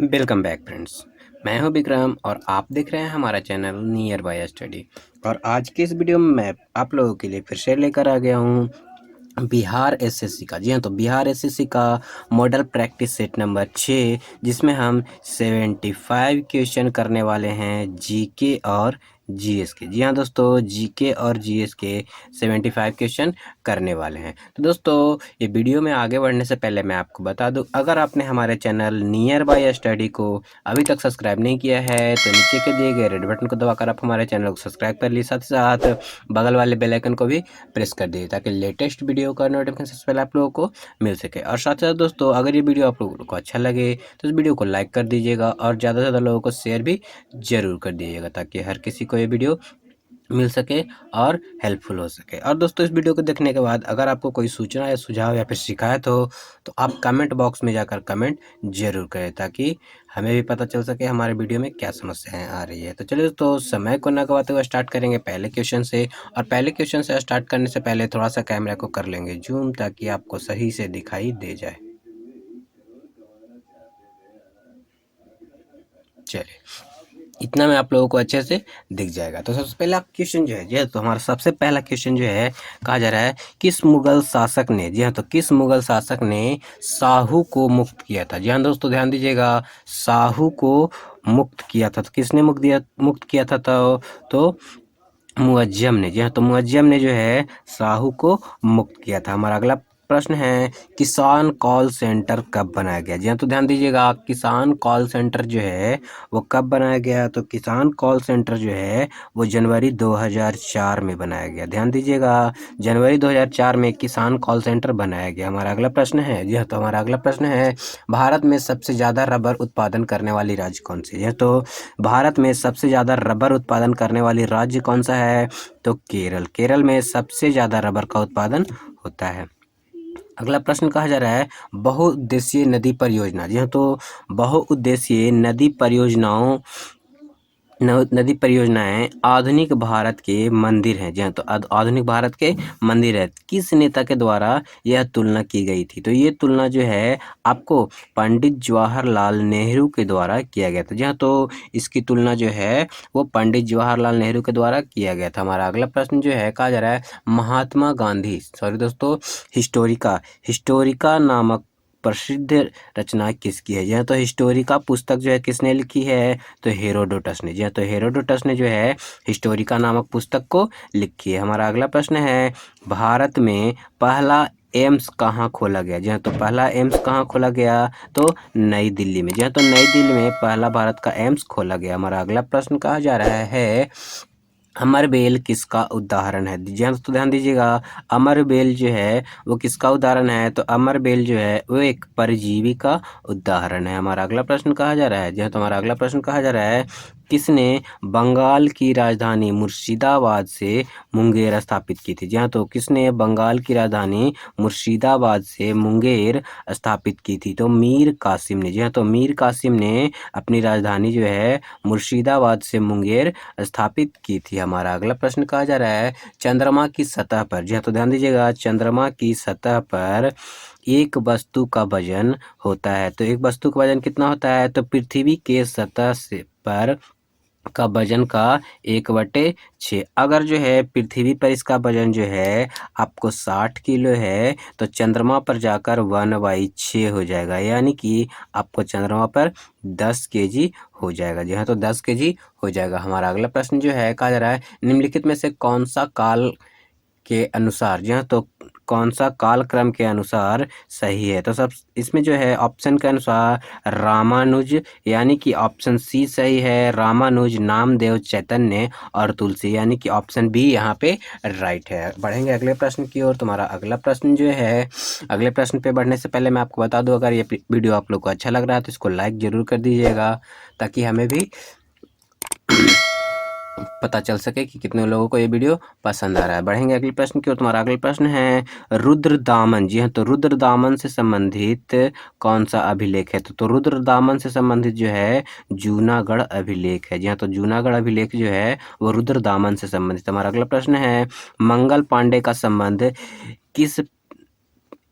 Welcome back friends. मैं हूं विक्रम और आप देख रहे हैं हमारा चैनल नियर बाय स्टडी। और आज के इस वीडियो में मैं आप लोगों के लिए फिर से लेकर आ गया हूं बिहार एसएससी का। जी हाँ, तो बिहार एसएससी का मॉडल प्रैक्टिस सेट नंबर 6, जिसमें हम 75 क्वेश्चन करने वाले हैं जीके और जीएस के। जी हाँ दोस्तों, जीके और जीएस के 75 क्वेश्चन करने वाले हैं। तो दोस्तों, ये वीडियो में आगे बढ़ने से पहले मैं आपको बता दूं, अगर आपने हमारे चैनल नियर बाय स्टडी को अभी तक सब्सक्राइब नहीं किया है तो नीचे के दिए गए रेड बटन को दबाकर आप हमारे चैनल को सब्सक्राइब कर लीजिए, साथ ही साथ बगल वाले बेल आइकन को भी प्रेस कर दीजिए ताकि लेटेस्ट वीडियो का नोटिफिकेशन सबसे पहले आप लोगों को मिल सके। और साथ ही साथ दोस्तों, अगर ये वीडियो आप लोगों को अच्छा लगे तो इस वीडियो को लाइक कर दीजिएगा और ज़्यादा से ज़्यादा लोगों को शेयर भी जरूर कर दीजिएगा ताकि हर किसी को ये वीडियो मिल सके और हेल्पफुल हो सके। और दोस्तों, इस वीडियो को देखने के बाद अगर आपको कोई सूचना या सुझाव या फिर शिकायत हो तो आप कमेंट बॉक्स में जाकर कमेंट जरूर करें ताकि हमें भी पता चल सके हमारे वीडियो में क्या समस्याएं आ रही है। तो चलिए दोस्तों, समय को न गवाते हुए स्टार्ट करेंगे पहले क्वेश्चन से। और पहले क्वेश्चन से स्टार्ट करने से पहले थोड़ा सा कैमरा को कर लेंगे जूम ताकि आपको सही से दिखाई दे जाए। चलिए, इतना में आप लोगों को अच्छे से दिख जाएगा। तो सबसे पहला क्वेश्चन जो है, जी हाँ, तो हमारा सबसे पहला क्वेश्चन जो है, कहा जा रहा है किस मुगल शासक ने, जी हाँ, तो किस मुगल शासक ने साहू को मुक्त किया था। जी हाँ दोस्तों, ध्यान दीजिएगा, साहू को मुक्त किया था। तो किसने मुक्त किया था? तो मुअज्जम ने। जी हाँ, तो मुअज्जम ने जो है साहू को मुक्त किया था। हमारा अगला प्रश्न है, किसान कॉल सेंटर कब बनाया गया? जी हाँ, तो ध्यान दीजिएगा, किसान कॉल सेंटर जो है वो कब बनाया गया? तो किसान कॉल सेंटर जो है वो जनवरी 2004 में बनाया गया। ध्यान दीजिएगा, जनवरी 2004 में किसान कॉल सेंटर बनाया गया। हमारा अगला प्रश्न है, जी हाँ, तो हमारा अगला प्रश्न है, भारत में सबसे ज़्यादा रबर उत्पादन करने वाली राज्य कौन सी है? तो भारत में सबसे ज़्यादा रबर उत्पादन करने वाली राज्य कौन सा है? तो केरल। केरल में सबसे ज़्यादा रबर का उत्पादन होता है। अगला प्रश्न कहा जा रहा है, बहुउद्देशीय नदी परियोजना। जी हाँ, तो बहुउद्देशीय नदी परियोजनाएं आधुनिक भारत के मंदिर हैं। जी हाँ, तो आधुनिक भारत के मंदिर है। किस नेता के द्वारा यह तुलना की गई थी? तो ये तुलना जो है आपको पंडित जवाहरलाल नेहरू के द्वारा किया गया था। जी हाँ, तो इसकी तुलना जो है वो पंडित जवाहरलाल नेहरू के द्वारा किया गया था। हमारा अगला प्रश्न जो है, कहा जा रहा है महात्मा गांधी, सॉरी दोस्तों, हिस्टोरिका नामक प्रसिद्ध रचना किसकी है? जी हाँ, तो हिस्टोरिका पुस्तक जो है किसने लिखी है? तो हेरोडोटस ने। जी हाँ, तो हेरोडोटस ने जो है हिस्टोरिका नामक पुस्तक को लिखी है। हमारा अगला प्रश्न है, भारत में पहला एम्स कहाँ खोला गया? जी हाँ, तो पहला एम्स कहाँ खोला गया? तो नई दिल्ली में। जी हाँ, तो नई दिल्ली में पहला भारत का एम्स खोला गया। हमारा अगला प्रश्न कहा जा रहा है, अमरबेल किसका उदाहरण है? तो ध्यान दीजिएगा, अमरबेल जो है वो किसका उदाहरण है? तो अमरबेल जो है वो एक परजीवी का उदाहरण है। हमारा अगला प्रश्न कहा जा रहा है, जी हाँ, तो हमारा अगला प्रश्न कहा जा रहा है, किसने बंगाल की राजधानी मुर्शिदाबाद से मुंगेर स्थापित की थी? जी हाँ, तो किसने बंगाल की राजधानी मुर्शिदाबाद से मुंगेर स्थापित की थी? तो मीर कासिम ने। जी हाँ, तो मीर कासिम ने अपनी राजधानी जो है मुर्शिदाबाद से मुंगेर स्थापित की थी। हमारा अगला प्रश्न कहा जा रहा है, चंद्रमा की सतह पर, जी हाँ, तो ध्यान दीजिएगा, चंद्रमा की सतह पर एक वस्तु का वजन होता है। तो एक वस्तु का वजन कितना होता है? तो पृथ्वी के सतह से पर का वजन का 1/6। अगर जो है पृथ्वी पर इसका वजन जो है आपको 60 किलो है तो चंद्रमा पर जाकर 1/6 हो जाएगा, यानी कि आपको चंद्रमा पर 10 केजी हो जाएगा। जी हाँ, तो 10 केजी हो जाएगा। हमारा अगला प्रश्न जो है, कहा जा रहा है, निम्नलिखित में से कौन सा काल के अनुसार, जी हाँ, तो कौन सा कालक्रम के अनुसार सही है? तो सब इसमें जो है ऑप्शन के अनुसार रामानुज, यानी कि ऑप्शन सी सही है, रामानुज, नामदेव, चैतन्य और तुलसी, यानी कि ऑप्शन बी यहाँ पे राइट है। बढ़ेंगे अगले प्रश्न की ओर। तुम्हारा अगला प्रश्न जो है, अगले प्रश्न पे बढ़ने से पहले मैं आपको बता दूं, अगर ये वीडियो आप लोग को अच्छा लग रहा है तो इसको लाइक जरूर कर दीजिएगा ताकि हमें भी पता चल सके कि कितने लोगों को ये वीडियो पसंद आ रहा है। बढ़ेंगे अगले प्रश्न की ओर। तुम्हारा अगला प्रश्न है, रुद्रदामन, जी हाँ, तो रुद्रदामन से संबंधित कौन सा अभिलेख है? तो रुद्रदामन से संबंधित जो है जूनागढ़ अभिलेख है। जी हाँ, तो जूनागढ़ अभिलेख जो है वो रुद्रदामन से संबंधित। हमारा अगला प्रश्न है, मंगल पांडे का संबंध किस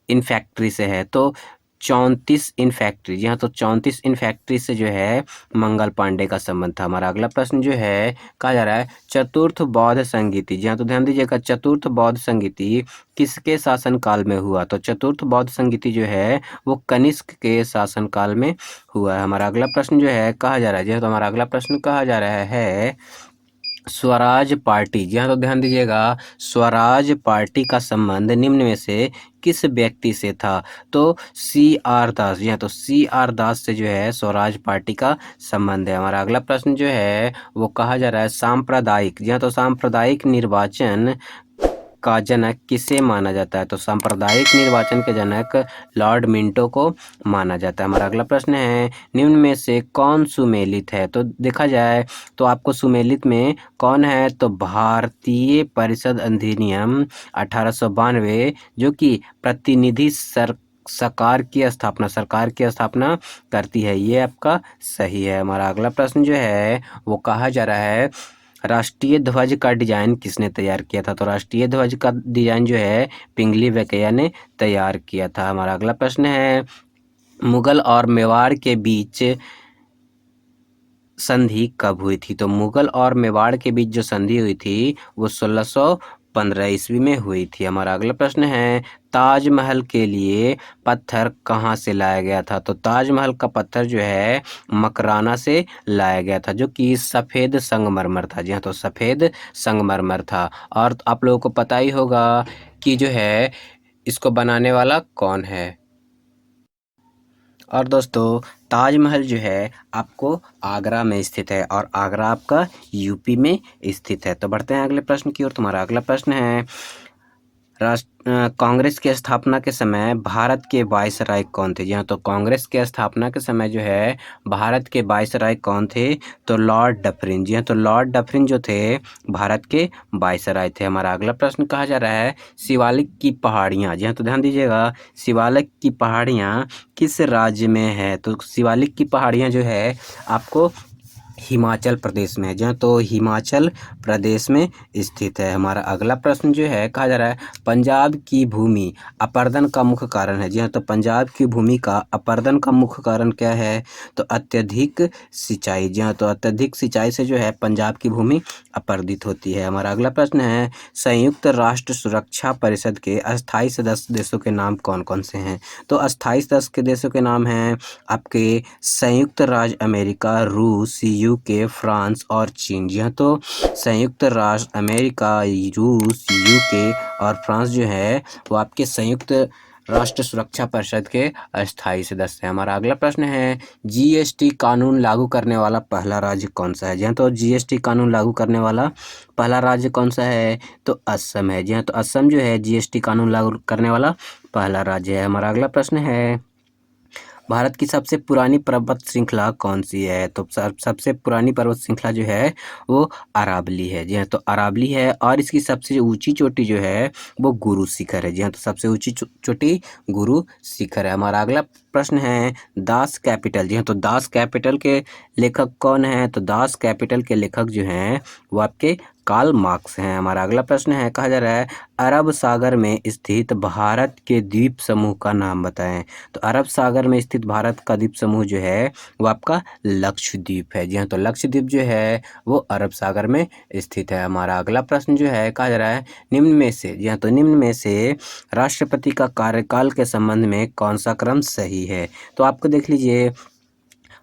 इन फैक्ट्री से है? तो 34 इन फैक्ट्री, जी हाँ, तो 34 इन फैक्ट्री से जो है मंगल पांडे का संबंध था। हमारा अगला प्रश्न जो है कहा जा रहा है चतुर्थ बौद्ध संगीति, जी हाँ, तो ध्यान दीजिएगा चतुर्थ बौद्ध संगीति किसके शासनकाल में हुआ? तो चतुर्थ बौद्ध संगीति जो है वो कनिष्क के शासनकाल में हुआ है। हमारा अगला प्रश्न जो है कहा जा रहा है, जी हाँ, तो हमारा अगला प्रश्न कहा जा रहा है स्वराज पार्टी, जी हाँ, तो ध्यान दीजिएगा स्वराज पार्टी का संबंध निम्न में से किस व्यक्ति से था? तो CR दास, जी हाँ, तो CR दास से जो है स्वराज पार्टी का संबंध है। हमारा अगला प्रश्न जो है वो कहा जा रहा है सांप्रदायिक, जी हाँ, तो सांप्रदायिक निर्वाचन का जनक किसे माना जाता है? तो सांप्रदायिक निर्वाचन के जनक लॉर्ड मिंटो को माना जाता है। हमारा अगला प्रश्न है निम्न में से कौन सुमेलित है? तो देखा जाए तो आपको सुमेलित में कौन है? तो भारतीय परिषद अधिनियम 1892 जो कि प्रतिनिधि सरकार की स्थापना करती है, ये आपका सही है। हमारा अगला प्रश्न जो है वो कहा जा रहा है राष्ट्रीय ध्वज का डिजाइन किसने तैयार किया था? तो राष्ट्रीय ध्वज का डिजाइन जो है पिंगली वेंकैया ने तैयार किया था। हमारा अगला प्रश्न है मुगल और मेवाड़ के बीच संधि कब हुई थी? तो मुगल और मेवाड़ के बीच जो संधि हुई थी वो 1615 ईस्वी में हुई थी। हमारा अगला प्रश्न है ताजमहल के लिए पत्थर कहाँ से लाया गया था? तो ताजमहल का पत्थर जो है मकराना से लाया गया था जो कि सफ़ेद संगमरमर था, जी हाँ, तो सफ़ेद संगमरमर था। और आप लोगों को पता ही होगा कि जो है इसको बनाने वाला कौन है। और दोस्तों ताजमहल जो है आपको आगरा में स्थित है और आगरा आपका यूपी में स्थित है। तो बढ़ते हैं अगले प्रश्न की ओर। तुम्हारा अगला प्रश्न है कांग्रेस की स्थापना के समय भारत के वायसराय कौन थे? जी हाँ, तो कांग्रेस के स्थापना के समय जो है भारत के वायसराय कौन थे? तो लॉर्ड डफरिन, जी हाँ, तो लॉर्ड डफरिन जो थे भारत के वायसराय थे। हमारा अगला प्रश्न कहा जा रहा है शिवालिक की पहाड़ियाँ, जी हाँ, तो ध्यान दीजिएगा शिवालिक की पहाड़ियाँ किस राज्य में है? तो शिवालिक की पहाड़ियाँ जो है आपको हिमाचल प्रदेश में है, जहाँ तो हिमाचल प्रदेश में स्थित है। हमारा अगला प्रश्न जो है कहा जा रहा है पंजाब की भूमि अपरदन का मुख्य कारण है, जी हाँ, तो पंजाब की भूमि का अपरदन का मुख्य कारण क्या है? तो अत्यधिक सिंचाई, जी हाँ, तो अत्यधिक सिंचाई से जो है पंजाब की भूमि अपरदित होती है। हमारा अगला प्रश्न है संयुक्त राष्ट्र सुरक्षा परिषद के अस्थायी सदस्य देशों के नाम कौन कौन से हैं? तो अस्थायी सदस्य के देशों के नाम हैं आपके संयुक्त राज्य अमेरिका, रूस, यूके, फ्रांस और चीन, जी हाँ, तो संयुक्त राज्य अमेरिका, रूस, यूके और फ्रांस जो है वो आपके संयुक्त राष्ट्र सुरक्षा परिषद के अस्थायी सदस्य हैं। हमारा अगला प्रश्न है GST कानून लागू करने वाला पहला राज्य कौन सा है? जी हाँ, तो GST कानून लागू करने वाला पहला राज्य कौन सा है? तो असम है, जी हाँ, तो असम जो है GST कानून लागू करने वाला पहला राज्य है। हमारा अगला प्रश्न है भारत की सबसे पुरानी पर्वत श्रृंखला कौन सी है? तो सबसे पुरानी पर्वत श्रृंखला जो है वो अरावली है, जी हाँ, तो अरावली है और इसकी सबसे ऊंची चोटी जो है वो गुरु शिखर है, जी हाँ, तो सबसे ऊंची चोटी गुरु शिखर है। हमारा अगला प्रश्न है दास कैपिटल, जी हाँ, तो दास कैपिटल के लेखक कौन है? तो दास कैपिटल के लेखक जो हैं वो आपके कार्ल मार्क्स हैं। हमारा अगला प्रश्न है कहा जा रहा है अरब सागर में स्थित भारत के द्वीप समूह का नाम बताएं। तो अरब सागर में स्थित भारत का द्वीप समूह जो है वो आपका लक्षद्वीप है, जी हाँ, तो लक्षद्वीप जो है वो अरब सागर में स्थित है। हमारा अगला प्रश्न जो है कहा जा रहा है निम्न में से, जी हाँ, तो निम्न में से राष्ट्रपति का कार्यकाल के संबंध में कौन सा क्रम सही है? तो आपको देख लीजिए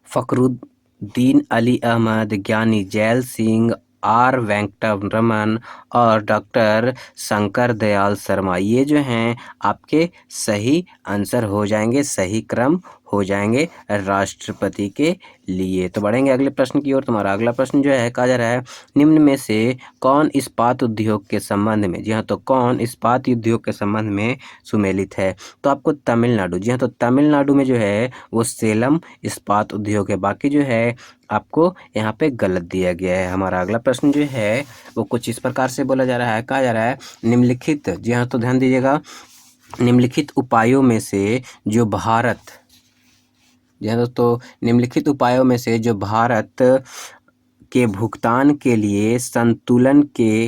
फखरुद्दीन अली अहमद, ज्ञानी जैल सिंह, R वेंकटरमन और डॉक्टर शंकर दयाल शर्मा, ये जो हैं आपके सही आंसर हो जाएंगे, सही क्रम हो जाएंगे राष्ट्रपति के लिए। तो बढ़ेंगे अगले प्रश्न की ओर। तुम्हारा अगला प्रश्न जो है कहा जा रहा है निम्न में से कौन इस्पात उद्योग के संबंध में, जी हाँ, तो कौन इस्पात उद्योग के संबंध में सुमेलित है? तो आपको तमिलनाडु, जी हाँ, तो तमिलनाडु में जो है वो सेलम इस्पात उद्योग है, बाकी जो है आपको यहाँ पे गलत दिया गया है। हमारा अगला प्रश्न जो है वो कुछ इस प्रकार से बोला जा रहा है, कहा जा रहा है निम्नलिखित, जी हाँ, तो ध्यान दीजिएगा निम्नलिखित उपायों में से जो भारत, जी हाँ दोस्तों, निम्नलिखित उपायों में से जो भारत के भुगतान के लिए संतुलन के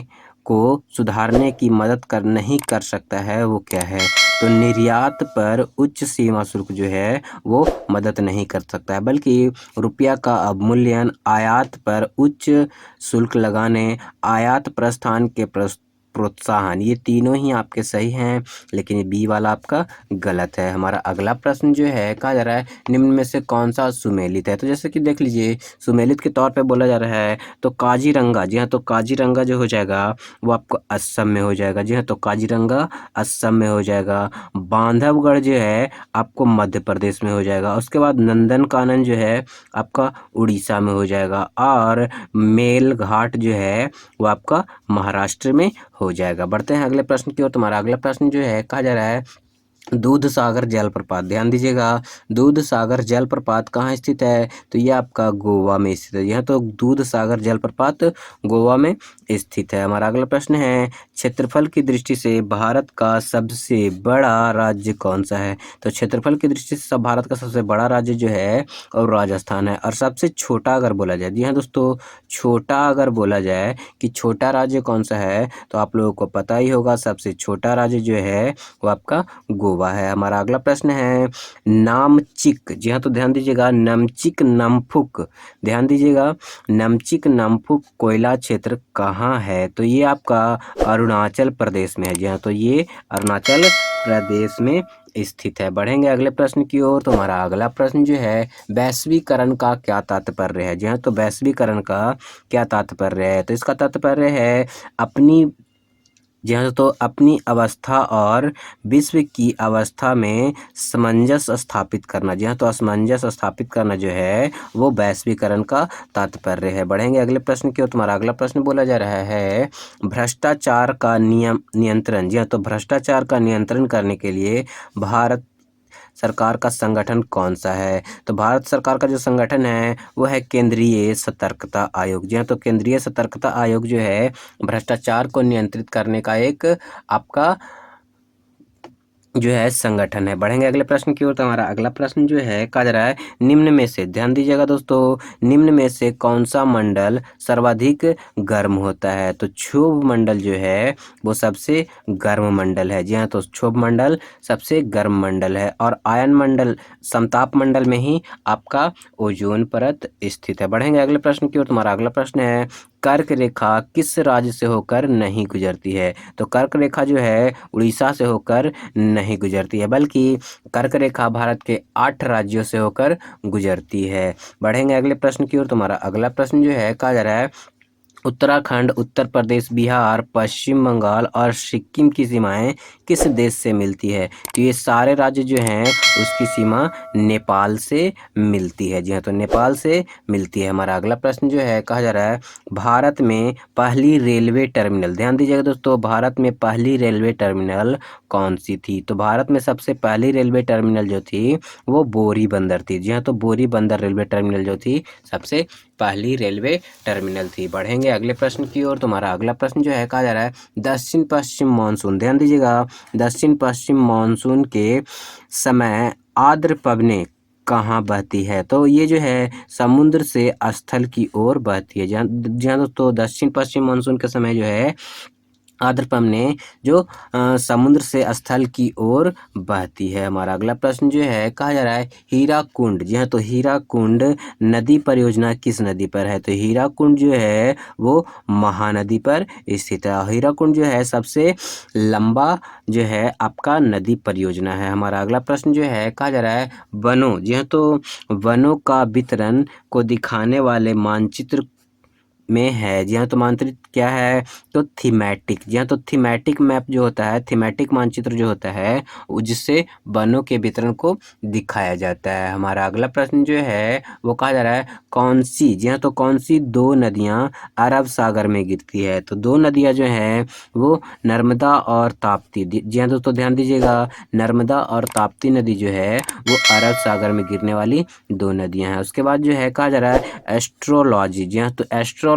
को सुधारने की मदद नहीं कर सकता है वो क्या है? तो निर्यात पर उच्च सीमा शुल्क जो है वो मदद नहीं कर सकता है, बल्कि रुपया का अवमूल्यन, आयात पर उच्च शुल्क लगाने, आयात प्रस्थान के प्रोत्साहन, ये तीनों ही आपके सही हैं, लेकिन ये बी वाला आपका गलत है। हमारा अगला प्रश्न जो है कहा जा रहा है निम्न में से कौन सा सुमेलित है? तो जैसे कि देख लीजिए, सुमेलित के तौर पे बोला जा रहा है तो काजीरंगा, जी हाँ, तो काजीरंगा जो हो जाएगा वो आपको असम में हो जाएगा। जी हाँ, तो काजीरंगा असम में हो जाएगा। बांधवगढ़ जो है आपको मध्य प्रदेश में हो जाएगा। उसके बाद नंदनकानन जो है आपका उड़ीसा में हो जाएगा, और मेलघाट जो है वो आपका महाराष्ट्र में हो जाएगा। बढ़ते हैं अगले प्रश्न की ओर। तुम्हारा अगला प्रश्न जो है कहा जा रहा है दूध सागर जलप्रपात, ध्यान दीजिएगा, दूध सागर जलप्रपात कहाँ स्थित है? तो ये आपका गोवा में स्थित है। यह तो दूध सागर जलप्रपात गोवा में स्थित है। हमारा अगला प्रश्न है क्षेत्रफल की दृष्टि से भारत का सबसे बड़ा राज्य कौन सा है? तो क्षेत्रफल की दृष्टि से सब भारत का सबसे बड़ा राज्य जो है और राजस्थान है। और सबसे छोटा अगर बोला जाए, जी हाँ दोस्तों, छोटा अगर बोला जाए कि छोटा राज्य कौन सा है, तो आप लोगों को पता ही होगा, सबसे छोटा राज्य जो है वो आपका गोवा है। हमारा अगला प्रश्न है नामचिक, जी हाँ, तो ध्यान दीजिएगा, नमचिक नमफुक, ध्यान दीजिएगा, नमचिक नमफुक कोयला क्षेत्र कहाँ है? तो ये आपका अरुणाचल प्रदेश में है। जी हाँ, तो ये अरुणाचल प्रदेश में स्थित है। बढ़ेंगे अगले प्रश्न की ओर। तो हमारा अगला प्रश्न जो है वैश्वीकरण का क्या तात्पर्य है? जी हाँ, तो वैश्वीकरण का क्या तात्पर्य है? तो इसका तात्पर्य है अपनी, जी हाँ, तो अपनी अवस्था और विश्व की अवस्था में सामंजस्य स्थापित करना। जी हाँ, तो असमंजस स्थापित करना जो है वो वैश्वीकरण का तात्पर्य है। बढ़ेंगे अगले प्रश्न की ओर। तुम्हारा अगला प्रश्न बोला जा रहा है भ्रष्टाचार का नियंत्रण, जी हाँ, तो भ्रष्टाचार का नियंत्रण करने के लिए भारत सरकार का संगठन कौन सा है? तो भारत सरकार का जो संगठन है वो है केंद्रीय सतर्कता आयोग। जी हाँ, तो केंद्रीय सतर्कता आयोग जो है भ्रष्टाचार को नियंत्रित करने का एक आपका जो है संगठन है। बढ़ेंगे अगले प्रश्न की ओर। तो हमारा अगला प्रश्न जो है कहा जा रहा है निम्न में से, ध्यान दीजिएगा दोस्तों, निम्न में से कौन सा मंडल सर्वाधिक गर्म होता है? तो क्षोभ मंडल जो है वो सबसे गर्म मंडल है। जी हाँ, तो क्षोभ मंडल सबसे गर्म मंडल है। और आयन मंडल, समताप मंडल में ही आपका ओजोन परत स्थित है। बढ़ेंगे अगले प्रश्न की ओर। तुम्हारा अगला प्रश्न है कर्क रेखा किस राज्य से होकर नहीं गुजरती है? तो कर्क रेखा जो है उड़ीसा से होकर नहीं गुजरती है, बल्कि कर्क रेखा भारत के 8 राज्यों से होकर गुजरती है। बढ़ेंगे अगले प्रश्न की ओर। तुम्हारा अगला प्रश्न जो है कहा जा रहा है उत्तराखंड, उत्तर प्रदेश, बिहार, पश्चिम बंगाल और सिक्किम की सीमाएं किस देश से मिलती है? तो ये सारे राज्य जो हैं उसकी सीमा नेपाल से मिलती है। जी हाँ, तो नेपाल से मिलती है। हमारा अगला प्रश्न जो है कहा जा रहा है भारत में पहली रेलवे टर्मिनल, ध्यान दीजिएगा दोस्तों, भारत में पहली रेलवे टर्मिनल कौन सी थी? तो भारत में सबसे पहली रेलवे टर्मिनल जो थी वो बोरी बंदर थी। जी हाँ, तो बोरी बंदर रेलवे टर्मिनल जो थी सबसे पहली रेलवे टर्मिनल थी। बढ़ेंगे अगले प्रश्न की ओर। तुम्हारा अगला प्रश्न जो है कहा जा रहा है दक्षिण पश्चिम मानसून, ध्यान दीजिएगा, दक्षिण पश्चिम मानसून के समय आर्द्र पवनें कहाँ बहती है? तो ये जो है समुद्र से स्थल की ओर बहती है। जहाँ दोस्तों दक्षिण पश्चिम मानसून के समय जो है आर्द्र पवनें जो समुद्र से स्थल की ओर बहती है। हमारा अगला प्रश्न जो है कहा जा रहा है हीराकुंड, जी हाँ, तो हीराकुंड नदी परियोजना किस नदी पर है? तो हीराकुंड जो है वो महानदी पर स्थित है। हीराकुंड जो है सबसे लंबा जो है आपका नदी परियोजना है। हमारा अगला प्रश्न जो है कहा जा रहा है वनों, जी हाँ, तो वनों का वितरण को दिखाने वाले मानचित्र में है। जी हाँ, तो मानचित्र क्या है? तो थीमेटिक, जी हाँ, तो थीमेटिक मैप जो होता है, थीमेटिक मानचित्र जो होता है जिससे वनों के वितरण को दिखाया जाता है। हमारा अगला प्रश्न जो है वो कहा जा रहा है कौन सी, जी हाँ, तो कौन सी 2 नदियाँ अरब सागर में गिरती है? तो 2 नदियाँ जो हैं वो नर्मदा और ताप्ती, जी हाँ दोस्तों, ध्यान दीजिएगा, नर्मदा और ताप्ती नदी जो है वो अरब सागर में गिरने वाली 2 नदियाँ हैं। उसके बाद जो है कहा जा रहा है एस्ट्रोलॉजी, जी हाँ, तो एस्ट्रोलॉजी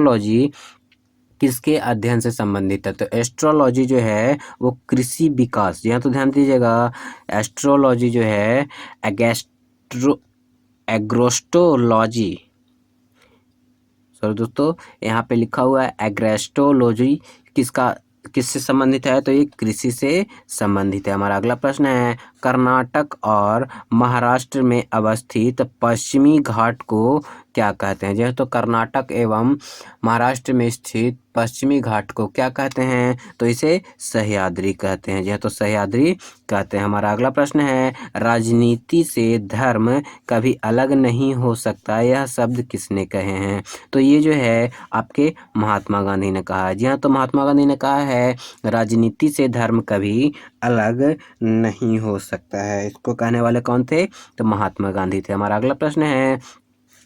किसके अध्ययन से संबंधित है? तो एस्ट्रोलॉजी जो है वो कृषि विकास, जी हाँ, तो ध्यान दीजिएगा, एस्ट्रोलॉजी जो है एग्रोस्टोलॉजी, सॉरी दोस्तों, यहाँ पे लिखा हुआ है एग्रेस्टोलॉजी किससे संबंधित है? तो ये कृषि से संबंधित है। हमारा अगला प्रश्न है, कर्नाटक और महाराष्ट्र में अवस्थित पश्चिमी घाट को क्या कहते हैं? जी हाँ, तो कर्नाटक एवं महाराष्ट्र में स्थित पश्चिमी घाट को क्या कहते हैं? तो इसे सह्याद्री कहते हैं। जी हाँ, तो सह्याद्री कहते हैं। हमारा अगला प्रश्न है, राजनीति से धर्म कभी अलग नहीं हो सकता, यह शब्द किसने कहे हैं? तो ये जो है आपके महात्मा गांधी ने कहा है। जी हाँ, तो महात्मा गांधी ने कहा है राजनीति से धर्म कभी अलग नहीं हो सकता है। इसको कहने वाले कौन थे? तो महात्मा गांधी थे। हमारा अगला प्रश्न है,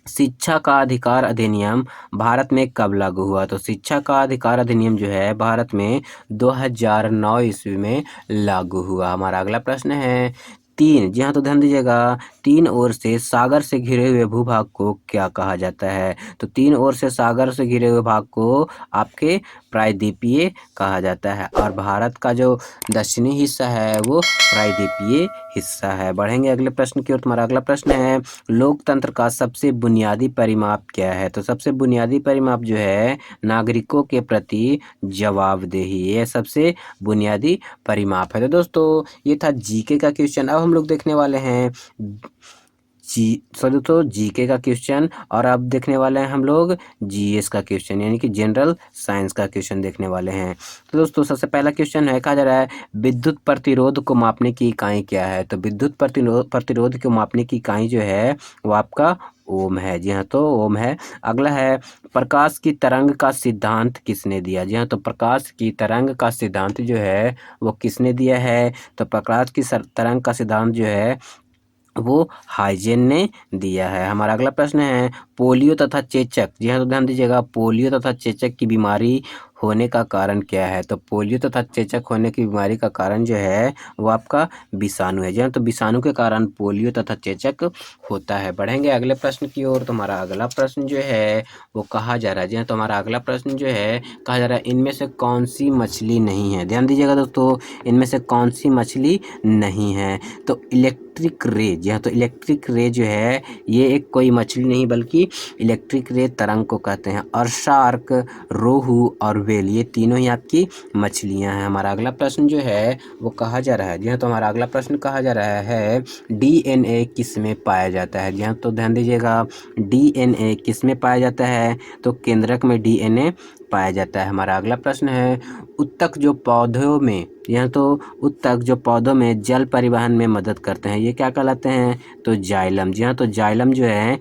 शिक्षा का अधिकार अधिनियम भारत में कब लागू हुआ? तो शिक्षा का अधिकार अधिनियम जो है भारत में 2009 ईस्वी में लागू हुआ। हमारा अगला प्रश्न है, जी हाँ, तो ध्यान दीजिएगा, तीन ओर से सागर से घिरे हुए भूभाग को क्या कहा जाता है? तो तीन ओर से सागर से घिरे हुए भाग को आपके प्रायद्वीपीय कहा जाता है, और भारत का जो दक्षिणी हिस्सा है वो प्रायद्वीपीय हिस्सा है। बढ़ेंगे अगले प्रश्न की ओर। तुम्हारा अगला प्रश्न है, लोकतंत्र का सबसे बुनियादी परिमाप क्या है? तो सबसे बुनियादी परिमाप जो है नागरिकों के प्रति जवाबदेही, ये सबसे बुनियादी परिमाप है। तो दोस्तों ये था जीके का क्वेश्चन। अब हम लोग देखने वाले हैं दोस्तों जीके का क्वेश्चन, और अब देखने वाले हैं हम लोग जीएस का क्वेश्चन, यानी कि जनरल साइंस का क्वेश्चन देखने वाले हैं। तो दोस्तों सबसे पहला क्वेश्चन है, कहा जा रहा है विद्युत प्रतिरोध को मापने की इकाई क्या है? तो विद्युत प्रतिरोध को मापने की इकाई जो है वो आपका ओम है। जी हाँ, तो ओम है। अगला है, प्रकाश की तरंग का सिद्धांत किसने दिया? जी हाँ, तो प्रकाश की तरंग का सिद्धांत जो है वो किसने दिया है? तो प्रकाश की तरंग का सिद्धांत जो है वो हाइजेन ने दिया है। हमारा अगला प्रश्न है, पोलियो तथा चेचक, जी हाँ, तो ध्यान दीजिएगा, पोलियो तथा चेचक की बीमारी होने का कारण क्या है? तो पोलियो तथा चेचक होने की बीमारी का कारण जो है वो आपका विषाणु है। जी हाँ, तो विषाणु के कारण पोलियो तथा चेचक होता है। बढ़ेंगे अगले प्रश्न की ओर। तो हमारा अगला प्रश्न जो है वो कहा जा रहा है, जी हाँ, तो हमारा अगला प्रश्न जो है कहा जा रहा है, इनमें से कौन सी मछली नहीं है? ध्यान दीजिएगा दोस्तों, इनमें से कौन सी मछली नहीं है? तो इलेक्ट्रिक रे, जी हाँ, तो इलेक्ट्रिक रे जो है ये एक कोई मछली नहीं बल्कि इलेक्ट्रिक रे तरंग को कहते हैं। और शार्क, रोहू और व्हेल, ये तीनों ही आपकी मछलियां हैं। हमारा अगला प्रश्न जो है वो कहा जा रहा है, जी हाँ, तो हमारा अगला प्रश्न कहा जा रहा है, डीएनए किस में पाया जाता है? जी हाँ, तो ध्यान दीजिएगा, डीएनए किस में पाया जाता है? तो केंद्रक में डीएनए पाया जाता है। हमारा अगला प्रश्न है, उत्तक जो पौधों में, यह तो उत्तक जो पौधों में जल परिवहन में मदद करते हैं, ये क्या कहलाते हैं? तो जाइलम। जी हाँ, तो जाइलम जो है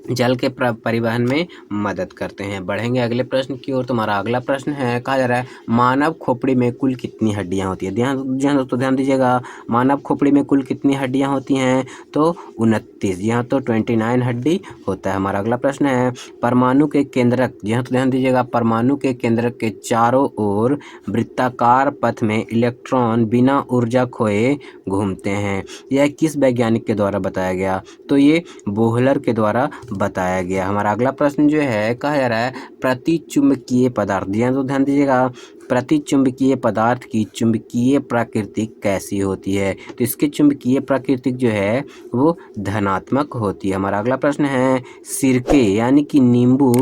जल के परिवहन में मदद करते हैं। बढ़ेंगे अगले प्रश्न की ओर। तुम्हारा अगला प्रश्न है, कहा जा रहा है मानव खोपड़ी में कुल कितनी हड्डियां होती है? ध्यान दोस्तों ध्यान दीजिएगा, मानव खोपड़ी में कुल कितनी हड्डियां होती हैं? तो 29। जी हाँ, तो 29 हड्डी होता है। हमारा अगला प्रश्न है, परमाणु के केंद्रक, जी हाँ, तो ध्यान दीजिएगा, परमाणु के केंद्रक के चारों ओर वृत्ताकार पथ में इलेक्ट्रॉन बिना ऊर्जा खोए घूमते हैं, यह किस वैज्ञानिक के द्वारा बताया गया? तो ये बोहलर के द्वारा बताया गया। हमारा अगला प्रश्न जो है कहा जा रहा है प्रतिचुंबकीय पदार्थ, तो ध्यान दीजिएगा, प्रतिचुंबकीय पदार्थ की चुंबकीय प्रकृति कैसी होती है? तो इसकी चुंबकीय प्रकृति जो है वो धनात्मक होती है। हमारा अगला प्रश्न है, सिरके यानी कि नींबू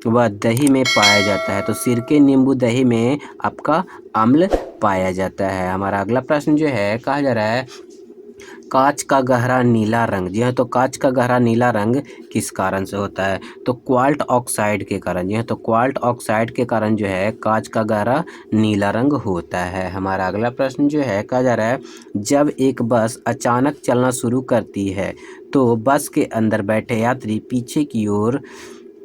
व दही में पाया जाता है, तो सिरके, नींबू, दही में आपका अम्ल पाया जाता है। हमारा अगला प्रश्न जो है कहा जा रहा है कांच का गहरा नीला रंग, जी हाँ, तो कांच का गहरा नीला रंग किस कारण से होता है? तो क्वार्ट ऑक्साइड के कारण। जी हाँ, तो क्वार्ट ऑक्साइड के कारण जो है कांच का गहरा नीला रंग होता है। हमारा अगला प्रश्न जो है कहा जा रहा है, जब एक बस अचानक चलना शुरू करती है तो बस के अंदर बैठे यात्री पीछे की ओर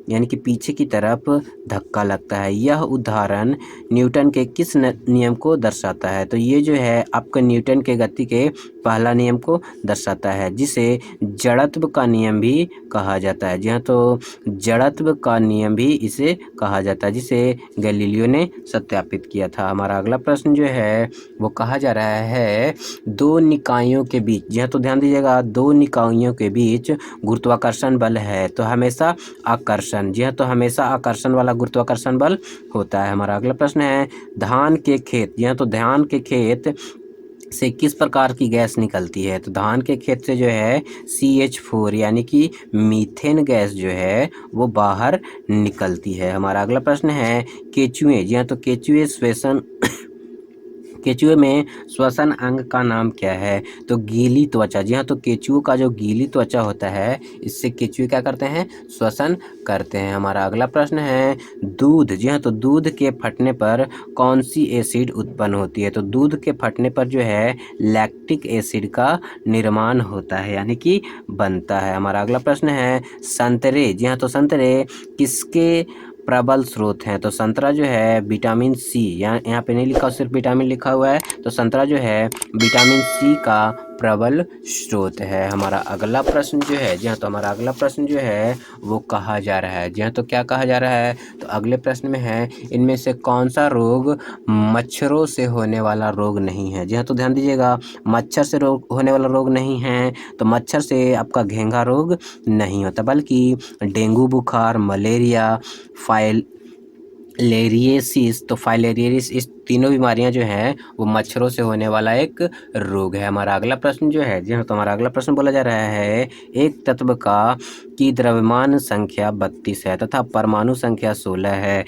यानी कि पीछे की तरफ धक्का लगता है, यह उदाहरण न्यूटन के किस नियम को दर्शाता है? तो ये जो है आपका न्यूटन के गति के पहला नियम को दर्शाता है, जिसे जड़त्व का नियम भी कहा जाता है। जी हाँ, तो जड़त्व का नियम भी इसे कहा जाता है, जिसे गैलीलियो ने सत्यापित किया था। हमारा अगला प्रश्न जो है वो कहा जा रहा है दो निकायों के बीच, जी हाँ, तो ध्यान दीजिएगा, दो निकायों के बीच गुरुत्वाकर्षण बल है तो हमेशा आकर्षण, जी हाँ, तो हमेशा आकर्षण वाला गुरुत्वाकर्षण बल होता है। हमारा अगला प्रश्न है धान के खेत, जी हाँ, तो धान के खेत से किस प्रकार की गैस निकलती है? तो धान के खेत से जो है CH4 यानी कि मीथेन गैस जो है वो बाहर निकलती है। हमारा अगला प्रश्न है केचुए। जी हाँ, तो केचुए श्वसन केचुए में श्वसन अंग का नाम क्या है? तो गीली त्वचा। जी हाँ, तो केचुओं का जो गीली त्वचा होता है इससे केचुए क्या करते हैं? श्वसन करते हैं। हमारा अगला प्रश्न है दूध। जी हाँ, तो दूध के फटने पर कौन सी एसिड उत्पन्न होती है? तो दूध के फटने पर जो है लैक्टिक एसिड का निर्माण होता है यानी कि बनता है। हमारा अगला प्रश्न है संतरे। जी हाँ, तो संतरे किसके प्रबल स्रोत हैं? तो संतरा जो है विटामिन सी, यहाँ पे नहीं लिखा, सिर्फ विटामिन लिखा हुआ है, तो संतरा जो है विटामिन सी का प्रबल स्रोत है। हमारा अगला प्रश्न जो है, जी हाँ, तो हमारा अगला प्रश्न जो है वो कहा जा रहा है। जी हाँ, तो क्या कहा जा रहा है? तो अगले प्रश्न में है इनमें से कौन सा रोग मच्छरों से होने वाला रोग नहीं है? जी हाँ, तो ध्यान दीजिएगा, मच्छर से होने वाला रोग नहीं है। तो मच्छर से आपका घेंघा रोग नहीं होता, बल्कि डेंगू बुखार, मलेरिया, फाइलेरियसिस, तो फाइलेरियसिस, इस तीनों बीमारियां जो हैं वो मच्छरों से होने वाला एक रोग है। हमारा अगला प्रश्न जो है, जी हाँ, तो हमारा अगला प्रश्न बोला जा रहा है एक तत्व की द्रव्यमान संख्या 32 है तथा परमाणु संख्या 16 है,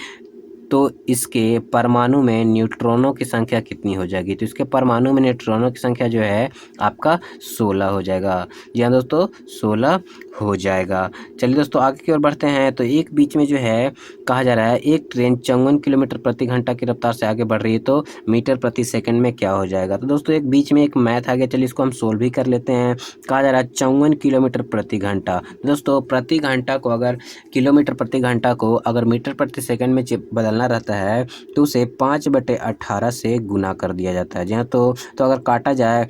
तो इसके परमाणु में न्यूट्रॉनों की संख्या कितनी हो जाएगी? तो इसके परमाणु में न्यूट्रॉनों की संख्या जो है आपका 16 हो जाएगा। जी हाँ दोस्तों, 16 हो जाएगा। चलिए दोस्तों आगे की ओर बढ़ते हैं। तो एक बीच में जो है कहा जा रहा है एक ट्रेन 54 किलोमीटर प्रति घंटा की रफ्तार से आगे बढ़ रही है, तो मीटर प्रति सेकंड में क्या हो जाएगा? तो दोस्तों एक बीच में एक मैथ आ गया, चलिए इसको हम सोल्व भी कर लेते हैं। कहा जा रहा है 54 किलोमीटर प्रति घंटा। दोस्तों प्रति घंटा को अगर किलोमीटर प्रति घंटा को अगर मीटर प्रति सेकंड में बदलना रहता है तो उसे 5/18 से गुना कर दिया जाता है। जी हाँ, तो अगर काटा जाए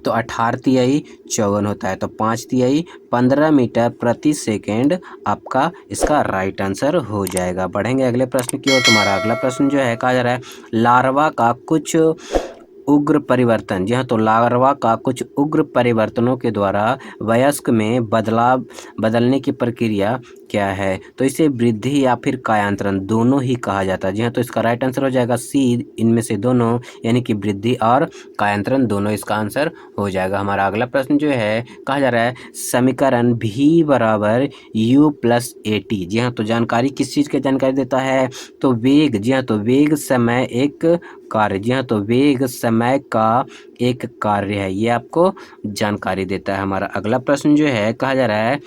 तो 18 तिहाई 54 होता है, तो 5 तिहाई 15 मीटर प्रति सेकेंड आपका इसका राइट आंसर हो जाएगा। बढ़ेंगे अगले प्रश्न की ओर। तुम्हारा अगला प्रश्न जो है कहा जा रहा है लार्वा का कुछ उग्र परिवर्तन। जी हाँ, तो लार्वा का कुछ उग्र परिवर्तनों के द्वारा वयस्क में बदलने की प्रक्रिया क्या है? तो इसे वृद्धि या फिर कायांतरण दोनों ही कहा जाता है। जी हाँ, तो इसका राइट आंसर हो जाएगा सी, इनमें से दोनों, यानी कि वृद्धि और कायांतरण दोनों इसका आंसर हो जाएगा। हमारा अगला प्रश्न जो है कहा जा रहा है समीकरण V = U+AT। जी हाँ, तो जानकारी किस चीज़ की जानकारी देता है? तो वेग। जी हाँ, तो वेग समय एक कार्य। जी हाँ, तो वेग समय का एक कार्य है, ये आपको जानकारी देता है। हमारा अगला प्रश्न जो है कहा जा रहा है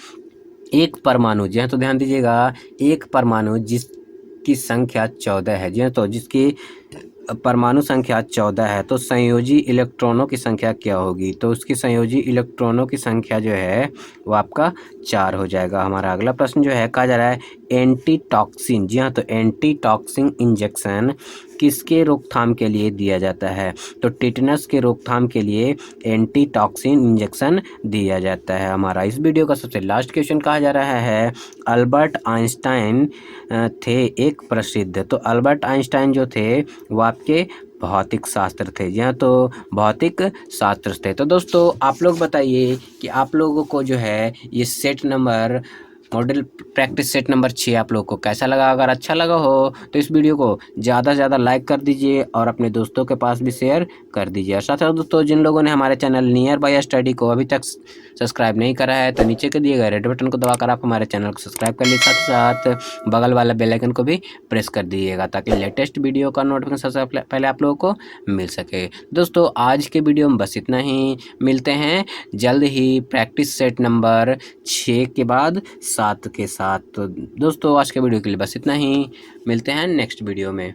एक परमाणु। जी हाँ, तो ध्यान दीजिएगा, एक परमाणु जिसकी संख्या 14 है। जी हाँ, तो जिसकी परमाणु संख्या 14 है तो संयोजी इलेक्ट्रॉनों की संख्या क्या होगी? तो उसकी संयोजी इलेक्ट्रॉनों की संख्या जो है वो आपका 4 हो जाएगा। हमारा अगला प्रश्न जो है कहा जा रहा है एंटीटॉक्सिन। जी हाँ, तो एंटीटॉक्सिन इंजेक्शन किसके रोकथाम के लिए दिया जाता है? तो टिटनस के रोकथाम के लिए एंटीटॉक्सिन इंजेक्शन दिया जाता है। हमारा इस वीडियो का सबसे लास्ट क्वेश्चन कहा जा रहा है अल्बर्ट आइंस्टाइन थे एक प्रसिद्ध। तो अल्बर्ट आइंस्टाइन जो थे वो आपके भौतिक शास्त्र थे। जी हाँ, तो भौतिक शास्त्र थे। तो दोस्तों आप लोग बताइए कि आप लोगों को जो है ये set number model practice set number 6 आप लोग को कैसा लगा? अगर अच्छा लगा हो तो इस वीडियो को ज़्यादा से ज़्यादा लाइक कर दीजिए और अपने दोस्तों के पास भी शेयर कर दीजिए। और साथ साथ दोस्तों जिन लोगों ने हमारे चैनल नियर बाय स्टडी को अभी तक सब्सक्राइब नहीं करा है तो नीचे के दिए गए रेड बटन को दबाकर आप हमारे चैनल को सब्सक्राइब कर लीजिए, साथ साथ बगल वाला बेल आइकन को भी प्रेस कर दीजिएगा ताकि लेटेस्ट वीडियो का नोटिफिकेशन सबसे पहले आप लोगों को मिल सके। दोस्तों आज के वीडियो में बस इतना ही, मिलते हैं जल्द ही प्रैक्टिस सेट नंबर 6 के बाद 7 के साथ। तो दोस्तों आज के वीडियो के लिए बस इतना ही, मिलते हैं नेक्स्ट वीडियो में।